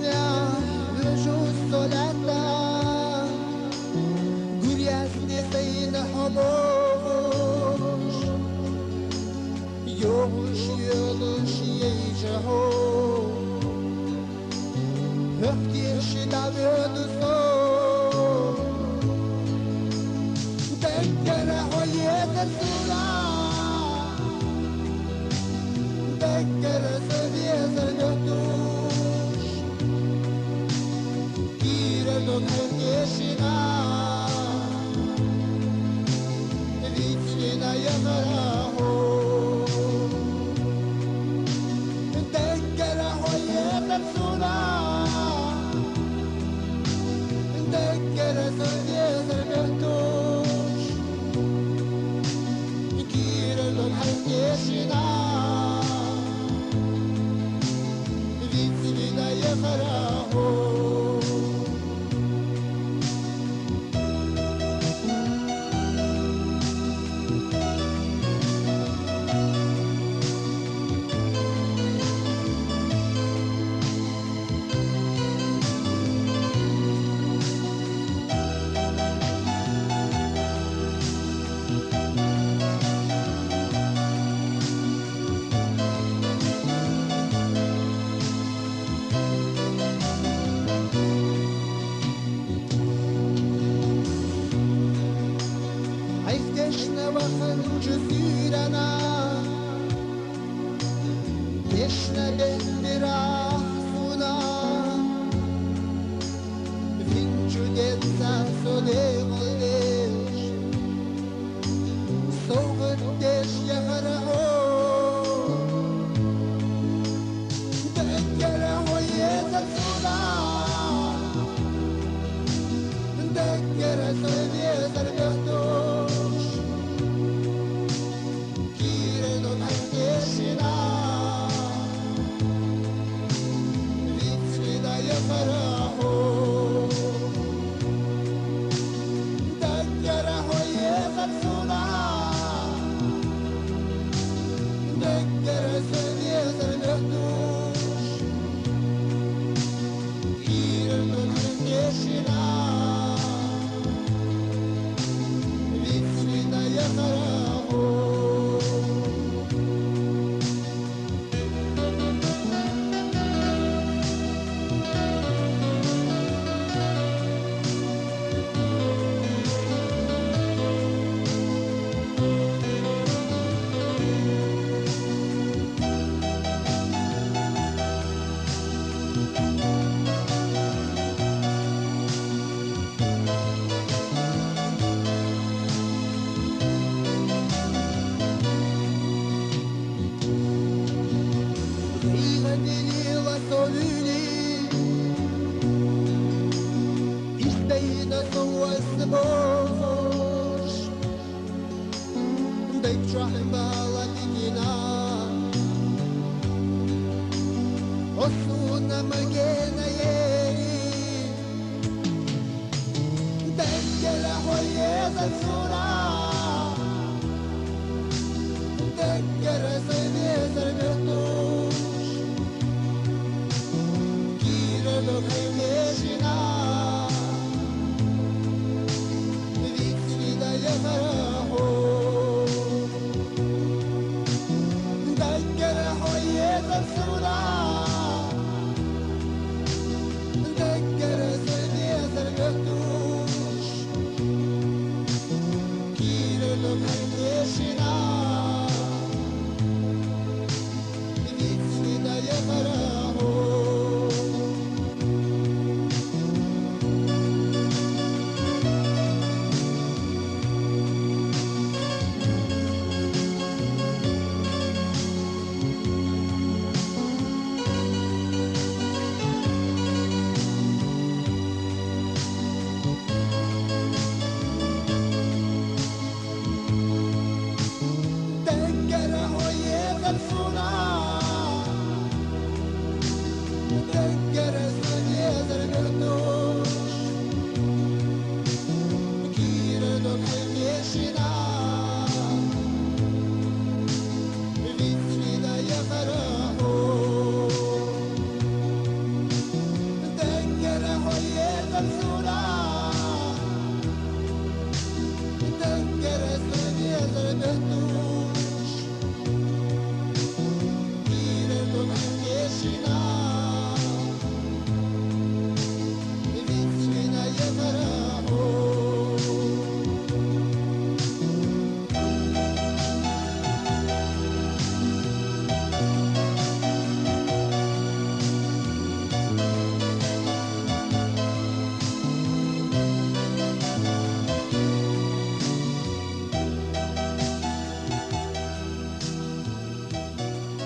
mea lejos solata Gurias nesein hamosh Yosh yolush yejaho Höftish davud so Dekkere hoyet sura Dekkere seviyet götuş Giredon yeşina Vitrina yakaraho Dekkere hoyet sura Dekkere seviyet götuş Giredon yeşina Vitrina yakaraho Eşne bakın cüzürena Eşne bendira suna Vincu densa sole guldeş Soğut deş yakara o Dekkere hoyeta suna Dekkere söyleyezler göhtuş Giredon yeşina Vitrina yakaraho Dekkere hoyezler suna Dekkere söyleyezler göhtuş Giredon yeşina Vitrina yakaraho Iganila soluni Istayna sowas bosh Dek trahbala digina Osuna magena yeri Dekkere hoyeza sura Dekkere seviyezler göhtuş Giredon yeşina Vitrina yakaraho Dekkere hoyeta sura